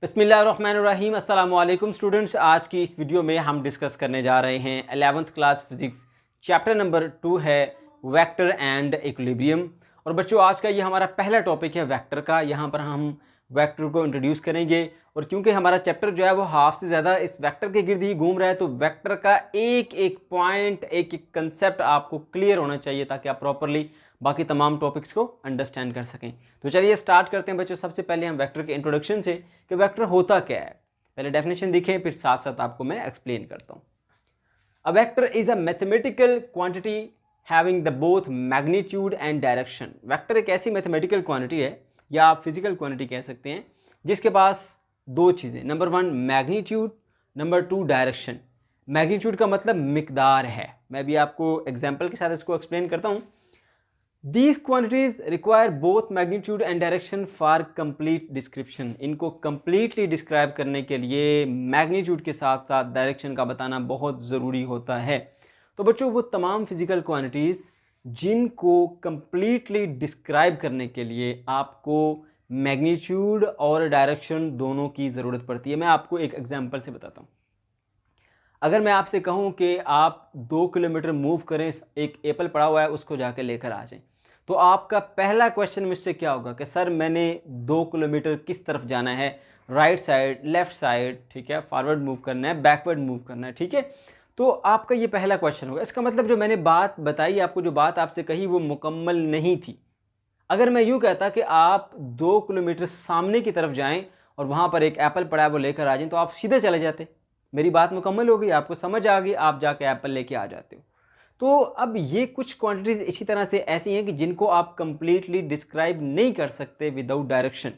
बिस्मिल्लाहिर्रहमानिर्रहीम अस्सलाम वालेकुम स्टूडेंट्स। आज की इस वीडियो में हम डिस्कस करने जा रहे हैं 11th class physics chapter number 2 है वेक्टर एंड इक्विलिब्रियम। और बच्चों आज का ये हमारा पहला टॉपिक है वेक्टर का। यहाँ पर हम वेक्टर को इंट्रोड्यूस करेंगे और क्योंकि हमारा चैप्टर जो है वो हाफ से ज़्यादा इस वेक्टर के गिर्द ही घूम रहा है तो वेक्टर का एक एक पॉइंट एक एक कंसेप्ट आपको क्लियर होना चाहिए ताकि आप प्रॉपरली बाकी तमाम टॉपिक्स को अंडरस्टैंड कर सकें। तो चलिए स्टार्ट करते हैं बच्चों। सबसे पहले हम वेक्टर के इंट्रोडक्शन से कि वेक्टर होता क्या है पहले डेफिनेशन देखें, फिर साथ साथ आपको मैं एक्सप्लेन करता हूँ। अ vector is a mathematical quantity having the both magnitude and direction. Vector एक ऐसी मैथमेटिकल क्वांटिटी है या आप फिजिकल क्वांटिटी कह सकते हैं जिसके पास दो चीज़ें, number 1 magnitude, number 2 direction. Magnitude का मतलब मिकदार है। मैं भी आपको एग्जाम्पल के साथ इसको एक्सप्लेन करता हूँ। These quantities require both magnitude and direction for complete description। इनको completely describe करने के लिए magnitude के साथ साथ direction का बताना बहुत ज़रूरी होता है। तो बच्चों वो तमाम फिजिकल क्वांटिटीज़ जिनको completely describe करने के लिए आपको मैग्नीट्यूड और डायरेक्शन दोनों की ज़रूरत पड़ती है। मैं आपको एक एग्जांपल से बताता हूँ। अगर मैं आपसे कहूँ कि आप 2 किलोमीटर मूव करें, एक एप्पल पड़ा हुआ है उसको जाके लेकर आ जाएं, तो आपका पहला क्वेश्चन मुझसे क्या होगा कि सर मैंने 2 किलोमीटर किस तरफ जाना है, राइट साइड, लेफ्ट साइड, ठीक है, फॉरवर्ड मूव करना है, बैकवर्ड मूव करना है, ठीक है। तो आपका ये पहला क्वेश्चन होगा। इसका मतलब जो मैंने बात बताई आपको, जो बात आपसे कही वो मुकम्मल नहीं थी। अगर मैं यूँ कहता कि आप 2 किलोमीटर सामने की तरफ जाएँ और वहाँ पर एक एप्पल पड़ा है वो लेकर आ जाएँ, तो आप सीधे चले जाते, मेरी बात मुकम्मल हो गई, आपको समझ आ गई, आप जाके एप्पल लेके आ जाते हो। तो अब ये कुछ क्वांटिटीज़ इसी तरह से ऐसी हैं कि जिनको आप कंप्लीटली डिस्क्राइब नहीं कर सकते विदाउट डायरेक्शन,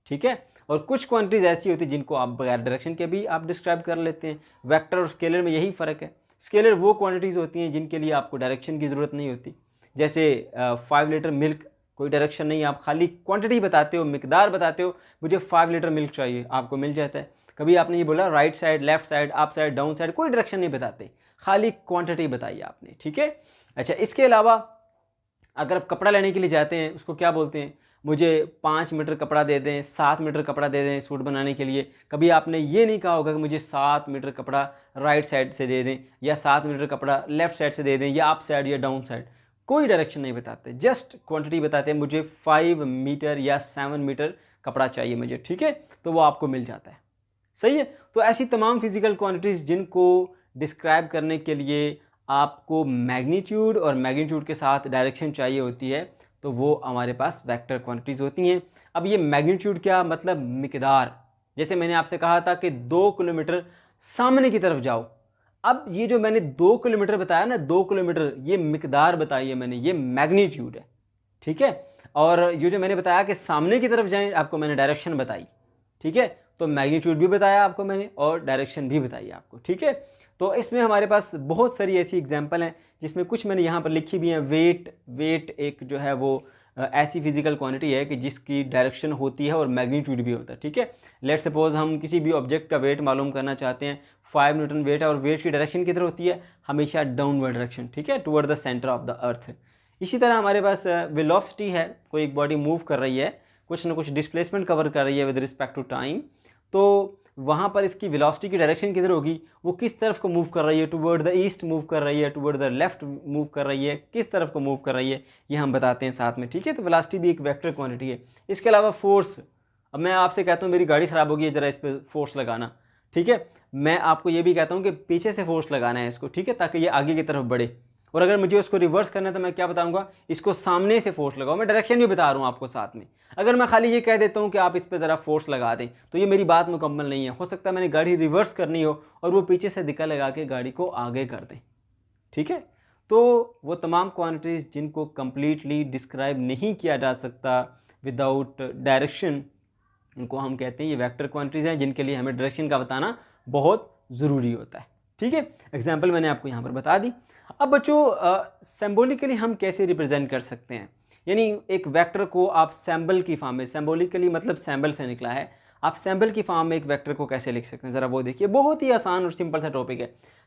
ठीक है। और कुछ क्वांटिटीज़ ऐसी होती हैं जिनको आप बगैर डायरेक्शन के भी आप डिस्क्राइब कर लेते हैं। वेक्टर और स्केलर में यही फ़र्क है। स्केलर वो क्वांटिटीज़ होती हैं जिनके लिए आपको डायरेक्शन की ज़रूरत नहीं होती। जैसे 5 लीटर मिल्क, कोई डायरेक्शन नहीं, आप खाली क्वांटिटी बताते हो, मिकदार बताते हो, मुझे 5 लीटर मिल्क चाहिए, आपको मिल जाता है। कभी आपने ये बोला right side, left side, up side, down side, कोई डायरेक्शन नहीं बताते, खाली क्वांटिटी बताई आपने, ठीक है। अच्छा, इसके अलावा अगर आप कपड़ा लेने के लिए जाते हैं उसको क्या बोलते हैं, मुझे 5 मीटर कपड़ा दे दें, 7 मीटर कपड़ा दे दें सूट बनाने के लिए। कभी आपने ये नहीं कहा होगा कि मुझे 7 मीटर कपड़ा राइट साइड से दे दें या 7 मीटर कपड़ा लेफ्ट साइड से दे दें या अप साइड या डाउन साइड। कोई डायरेक्शन नहीं बताते, जस्ट क्वांटिटी बताते हैं, मुझे 5 मीटर या 7 मीटर कपड़ा चाहिए मुझे, ठीक है, तो वो आपको मिल जाता है। सही है। तो ऐसी तमाम फिजिकल क्वांटिटीज़ जिनको डिस्क्राइब करने के लिए आपको मैग्नीट्यूड और मैग्नीट्यूड के साथ डायरेक्शन चाहिए होती है, तो वो हमारे पास वेक्टर क्वांटिटीज़ होती हैं। अब ये मैग्नीट्यूड क्या मतलब, मिकदार। जैसे मैंने आपसे कहा था कि 2 किलोमीटर सामने की तरफ जाओ। अब ये जो मैंने 2 किलोमीटर बताया ना, 2 किलोमीटर, ये मिकदार बताई है मैंने, ये मैग्नीट्यूड है, ठीक है। और ये जो मैंने बताया कि सामने की तरफ जाएं, आपको मैंने डायरेक्शन बताई, ठीक है। तो मैग्नीट्यूड भी बताया आपको मैंने और डायरेक्शन भी बताई आपको, ठीक है। तो इसमें हमारे पास बहुत सारी ऐसी एग्जांपल हैं जिसमें कुछ मैंने यहाँ पर लिखी भी हैं। वेट एक जो है वो ऐसी फिजिकल क्वांटिटी है कि जिसकी डायरेक्शन होती है और मैग्नीट्यूड भी होता है, ठीक है। लेट सपोज हम किसी भी ऑब्जेक्ट का वेट मालूम करना चाहते हैं, 5 न्यूटन वेट है और वेट की डायरेक्शन किधर होती है, हमेशा डाउनवर्ड डायरेक्शन, ठीक है, toward the centre of the earth. इसी तरह हमारे पास वेलोसिटी है, कोई एक बॉडी मूव कर रही है, कुछ ना कुछ डिस्प्लेसमेंट कवर कर रही है विद रिस्पेक्ट टू टाइम, तो वहाँ पर इसकी वेलोसिटी की डायरेक्शन किधर होगी, वो किस तरफ को मूव कर रही है, टुवर्ड द ईस्ट मूव कर रही है, टुवर्ड द लेफ्ट मूव कर रही है, किस तरफ को मूव कर रही है, ये हम बताते हैं साथ में, ठीक है। तो वेलोसिटी भी एक वेक्टर क्वांटिटी है। इसके अलावा फोर्स, अब मैं आपसे कहता हूँ मेरी गाड़ी ख़राब होगी, ज़रा इस पर फोर्स लगाना, ठीक है। मैं आपको ये भी कहता हूँ कि पीछे से फोर्स लगाना है इसको, ठीक है, ताकि ये आगे की तरफ बढ़े। और अगर मुझे उसको रिवर्स करना है तो मैं क्या बताऊंगा, इसको सामने से फोर्स लगाओ। मैं डायरेक्शन भी बता रहा हूँ आपको साथ में। अगर मैं खाली ये कह देता हूँ कि आप इस पर ज़रा फोर्स लगा दें तो ये मेरी बात मुकम्मल नहीं है। हो सकता है मैंने गाड़ी रिवर्स करनी हो और वो पीछे से धक्का लगा के गाड़ी को आगे कर दें, ठीक है। तो वो तमाम क्वांटिटीज़ जिनको कम्प्लीटली डिस्क्राइब नहीं किया जा सकता विदाउट डायरेक्शन, इनको हम कहते हैं ये वेक्टर क्वांटिटीज़ हैं जिनके लिए हमें डायरेक्शन का बताना बहुत ज़रूरी होता है, ठीक है। एग्जाम्पल मैंने आपको यहाँ पर बता दी। अब बच्चों सिंबॉलिकली हम कैसे रिप्रेजेंट कर सकते हैं, यानी एक वेक्टर को आप सैम्बल की फॉर्म में, सिंबॉलिकली मतलब सैम्बल से निकला है, आप सैम्बल की फॉर्म में एक वेक्टर को कैसे लिख सकते हैं, ज़रा वो देखिए। बहुत ही आसान और सिंपल सा टॉपिक है।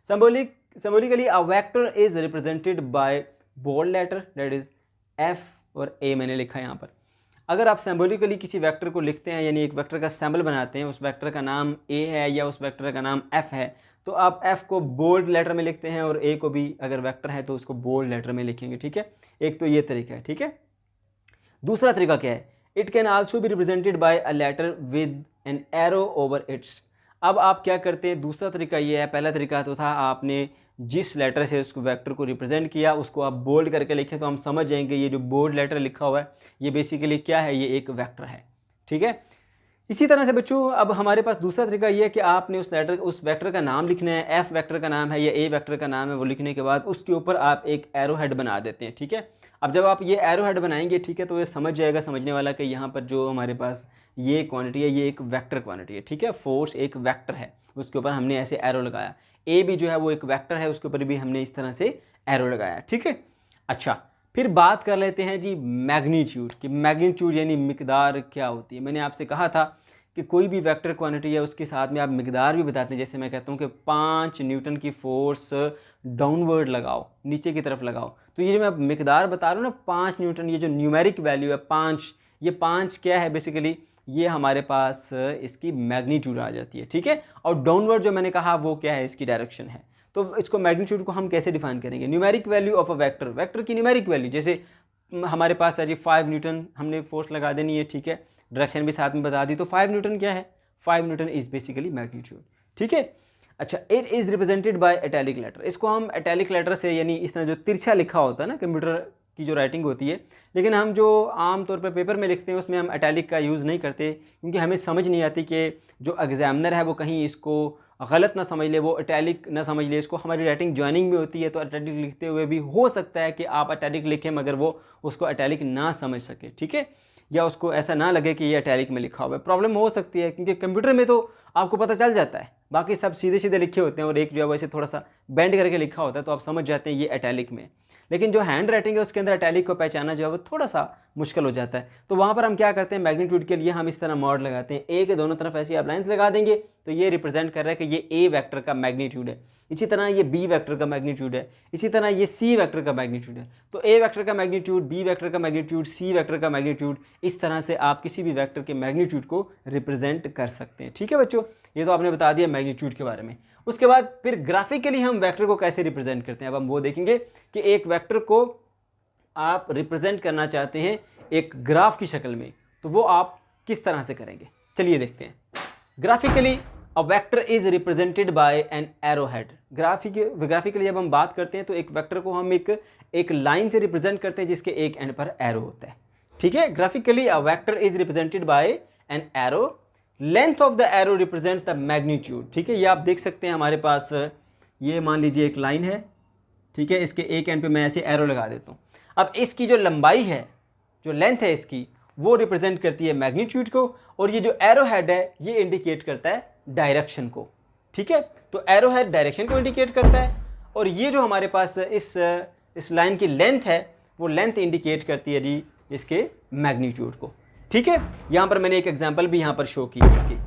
Symbolically a vector is represented by bold letter, that is F और ए मैंने लिखा है यहाँ पर। अगर आप सिंबॉलिकली किसी वेक्टर को लिखते हैं, यानी एक वेक्टर का सिंबल बनाते हैं, उस वेक्टर का नाम ए है या उस वेक्टर का नाम एफ है, तो आप एफ को बोल्ड लेटर में लिखते हैं और ए को भी अगर वेक्टर है तो उसको बोल्ड लेटर में लिखेंगे, ठीक है। एक तो ये तरीका है, ठीक है। दूसरा तरीका क्या है, it can also be represented by a letter with an arrow over its. अब आप क्या करते हैं, दूसरा तरीका ये है, पहला तरीका तो था आपने जिस लेटर से उसको वेक्टर को रिप्रेजेंट किया उसको आप बोल्ड करके लिखें, तो हम समझ जाएंगे ये जो बोल्ड लेटर लिखा हुआ है ये बेसिकली क्या है, ये एक वेक्टर है, ठीक है। इसी तरह से बच्चों अब हमारे पास दूसरा तरीका ये है कि आपने उस वेक्टर का नाम लिखना है, एफ वेक्टर का नाम है या ए वेक्टर का नाम है, वो लिखने के बाद उसके ऊपर आप एक एरो हेड बना देते हैं, ठीक है। अब जब आप ये एरो हेड बनाएंगे, ठीक है, तो ये समझ जाएगा समझने वाला कि यहाँ पर जो हमारे पास ये क्वांटिटी है ये एक वेक्टर क्वांटिटी है, ठीक है। फोर्स एक वेक्टर है, उसके ऊपर हमने ऐसे एरो लगाया। ए भी जो है वो एक वेक्टर है, उसके ऊपर भी हमने इस तरह से एरो लगाया, ठीक है। अच्छा, फिर बात कर लेते हैं जी मैग्नीट्यूड की। मैग्नीट्यूड यानी मिकदार क्या होती है। मैंने आपसे कहा था कि कोई भी वेक्टर क्वांटिटी है उसके साथ में आप मिकदार भी बताते हैं। जैसे मैं कहता हूँ कि 5 न्यूटन की फोर्स डाउनवर्ड लगाओ, नीचे की तरफ लगाओ, तो ये जो मैं मिकदार बता रहा हूँ ना 5 न्यूटन, ये जो न्यूमेरिक वैल्यू है 5, ये 5 क्या है बेसिकली, ये हमारे पास इसकी मैग्नीट्यूड आ जाती है, ठीक है। और डाउनवर्ड जो मैंने कहा वो क्या है, इसकी डायरेक्शन है। तो इसको मैग्नीट्यूड को हम कैसे डिफाइन करेंगे, numeric value of a vector, vector की न्यूमेरिक वैल्यू। जैसे हमारे पास है जी 5 न्यूटन हमने फोर्स लगा देनी है, ठीक है, डायरेक्शन भी साथ में बता दी, तो 5 न्यूटन क्या है, 5 न्यूटन इज बेसिकली मैग्नीट्यूड, ठीक है। अच्छा, it is represented by italic letter. इसको हम इटैलिक लेटर से, यानी इस तरह जो तिरछा लिखा होता है ना कंप्यूटर की जो राइटिंग होती है, लेकिन हम जो आम तौर पे पेपर में लिखते हैं उसमें हम इटैलिक का यूज़ नहीं करते, क्योंकि हमें समझ नहीं आती कि जो एग्जामिनर है वो कहीं इसको गलत ना समझ ले, वो इटैलिक ना समझ ले इसको। हमारी राइटिंग ज्वाइनिंग में होती है तो इटैलिक लिखते हुए भी हो सकता है कि आप इटैलिक लिखें मगर वो उसको इटैलिक ना समझ सके, ठीक है, या उसको ऐसा ना लगे कि ये इटैलिक में लिखा हुआ है। प्रॉब्लम हो सकती है क्योंकि कंप्यूटर में तो आपको पता चल जाता है, बाकी सब सीधे सीधे लिखे होते हैं और एक जो है वैसे थोड़ा सा बेंड करके लिखा होता है, तो आप समझ जाते हैं ये इटैलिक में। लेकिन जो हैंड राइटिंग है उसके अंदर इटैलिक को पहचाना जो है वो थोड़ा सा मुश्किल हो जाता है। तो वहाँ पर हम क्या करते हैं, मैग्नीट्यूड के लिए हम इस तरह मॉड लगाते हैं, ए के दोनों तरफ ऐसी आप लाइन्स लगा देंगे तो ये रिप्रेजेंट कर रहा है कि ये ए वेक्टर का मैग्नीट्यूड है। इसी तरह ये बी वेक्टर का मैग्नीट्यूड है, इसी तरह ये सी वेक्टर का मैग्नीट्यूड है। तो ए वेक्टर का मैग्नीट्यूड, बी वेक्टर का मैग्नीट्यूड, सी वेक्टर का मैग्नीट्यूड, इस तरह से आप किसी भी वेक्टर के मैग्नीट्यूड को रिप्रेजेंट कर सकते हैं, ठीक है बच्चों। ये तो आपने बता दिया मैग्नीट्यूड के बारे में। उसके बाद फिर ग्राफिकली हम वेक्टर को कैसे रिप्रेजेंट करते हैं, अब हम वो देखेंगे कि एक वेक्टर को आप रिप्रेजेंट करना चाहते हैं एक ग्राफ की शक्ल में, तो वो आप किस तरह से करेंगे, चलिए देखते हैं। Graphically a vector is represented bye an arrow head. Graphically जब हम बात करते हैं तो एक वेक्टर को हम एक लाइन से रिप्रेजेंट करते हैं जिसके एक एंड पर एरो होता है, ठीक है। Graphically a vector is represented bye an arrow, length of the arrow represent the magnitude, ठीक है। ये आप देख सकते हैं हमारे पास, ये मान लीजिए एक लाइन है, ठीक है, इसके एक एंड पे मैं ऐसे एरो लगा देता हूँ। अब इसकी जो लंबाई है, जो लेंथ है इसकी, वो रिप्रेजेंट करती है मैग्नीट्यूड को, और ये जो एरो हेड है ये इंडिकेट करता है डायरेक्शन को, ठीक है। तो एरो हेड डायरेक्शन को इंडिकेट करता है और ये जो हमारे पास इस लाइन की लेंथ है वो लेंथ इंडिकेट करती है जी इसके मैग्नीट्यूड को, ठीक है। यहां पर मैंने एक एग्जांपल भी यहां पर शो की है इसकी।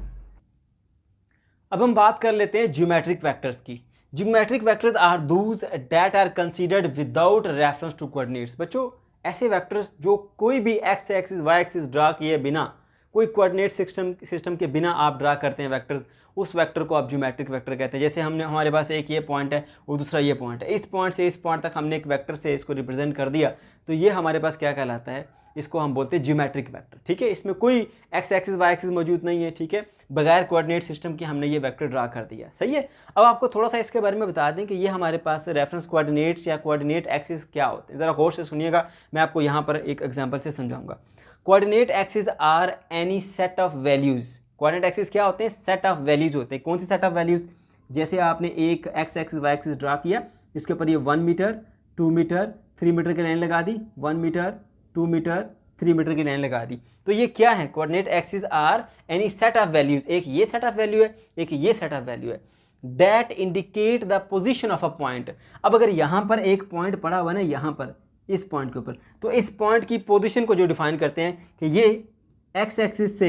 अब हम बात कर लेते हैं ज्योमेट्रिक वेक्टर्स की। Geometric vectors are those that are considered without reference to coordinates. बच्चों, ऐसे वेक्टर्स जो कोई भी X axis Y axis draw किए बिना, कोई कोऑर्डिनेट सिस्टम के बिना आप ड्रा करते हैं वेक्टर्स, उस वेक्टर को आप ज्योमेट्रिक वेक्टर कहते हैं। जैसे हमारे पास एक ये पॉइंट है और दूसरा ये पॉइंट है, इस पॉइंट से इस पॉइंट तक हमने एक वेक्टर से इसको रिप्रेजेंट कर दिया, तो ये हमारे पास क्या कहलाता है, इसको हम बोलते हैं ज्योमेट्रिक वेक्टर, ठीक है। इसमें कोई एक्स एक्सिस वाई एक्सिस मौजूद नहीं है, ठीक है, बगैर कोऑर्डिनेट सिस्टम के हमने ये वेक्टर ड्रा कर दिया, सही है। अब आपको थोड़ा सा इसके बारे में बता दें कि ये हमारे पास रेफरेंस कोऑर्डिनेट्स या कोऑर्डिनेट एक्सिस क्या होते हैं। ज़रा गौर से सुनिएगा, मैं आपको यहाँ पर एक एग्जाम्पल से समझाऊंगा। Coordinate axis are any set of values. Coordinate axis क्या होते हैं, सेट ऑफ वैल्यूज़ होते हैं। कौन सी सेट ऑफ वैल्यूज़, जैसे आपने एक X axis Y axis draw किया, इसके ऊपर ये 1 मीटर 2 मीटर 3 मीटर की लाइन लगा दी, 1 मीटर 2 मीटर 3 मीटर की लाइन लगा दी, तो ये क्या है, coordinate axis are any set of values. एक ये सेट ऑफ वैल्यू है, एक ये सेट ऑफ वैल्यू है, that indicate the position of a point. अब अगर यहाँ पर एक पॉइंट पड़ा हुआ है ना, यहाँ पर इस पॉइंट के ऊपर, तो इस पॉइंट की पोजीशन को जो डिफाइन करते हैं कि ये एक्स एक्सिस से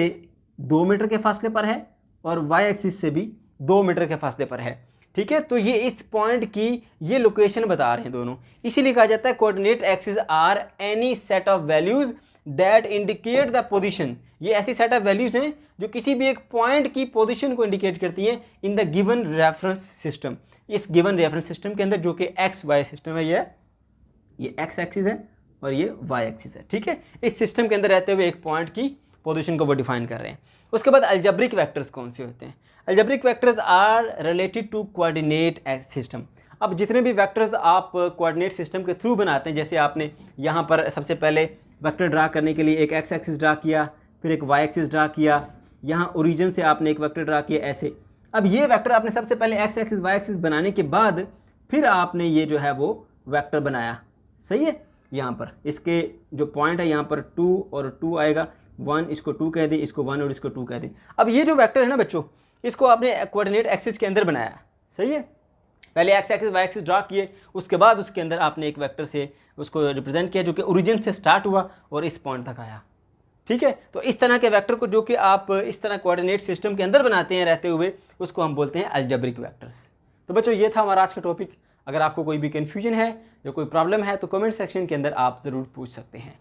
2 मीटर के फासले पर है और वाई एक्सिस से भी 2 मीटर के फासले पर है, ठीक है। तो ये इस पॉइंट की ये लोकेशन बता रहे हैं दोनों, इसीलिए कहा जाता है coordinate axis are any set of values that indicate the position, ये ऐसी सेट ऑफ वैल्यूज हैं जो किसी भी एक पॉइंट की पोजीशन को इंडिकेट करती हैं in the given reference system, इस गिवन रेफरेंस सिस्टम के अंदर, जो कि एक्स वाई सिस्टम है। ये एक्स एक्सिस है और ये वाई एक्सिस है, ठीक है। इस सिस्टम के अंदर रहते हुए एक पॉइंट की पोजीशन को वो डिफाइन कर रहे हैं। उसके बाद अलजेब्रिक वेक्टर्स कौन से होते हैं? Algebraic vectors are related to coordinate system. अब जितने भी वेक्टर्स आप कोऑर्डिनेट सिस्टम के थ्रू बनाते हैं, जैसे आपने यहाँ पर सबसे पहले वेक्टर ड्रा करने के लिए एक एक्स एक्सिस ड्रा किया, फिर एक वाई एक्सिस ड्रा किया, यहाँ ओरिजिन से आपने एक वेक्टर ड्रा किया ऐसे। अब ये वेक्टर आपने सबसे पहले एक्स एक्सिस वाई एक्सिस बनाने के बाद फिर आपने ये जो है वो वेक्टर बनाया, सही है। यहाँ पर इसके जो पॉइंट है यहाँ पर 2 और 2 आएगा, 1 इसको 2 कह दें, इसको 1 और इसको 2 कह दें। अब ये जो वेक्टर है ना बच्चों, इसको आपने कोऑर्डिनेट एक्सिस के अंदर बनाया, सही है। पहले X axis Y axis draw किए, उसके बाद उसके अंदर आपने एक वेक्टर से उसको रिप्रेजेंट किया जो कि ओरिजिन से स्टार्ट हुआ और इस पॉइंट तक आया, ठीक है। तो इस तरह के वेक्टर को जो कि आप इस तरह कोऑर्डिनेट सिस्टम के अंदर बनाते हैं रहते हुए, उसको हम बोलते हैं अलजेब्रिक वेक्टर्स। तो बच्चों ये था हमारा आज का टॉपिक। अगर आपको कोई भी कन्फ्यूजन है या कोई प्रॉब्लम है तो कमेंट सेक्शन के अंदर आप ज़रूर पूछ सकते हैं।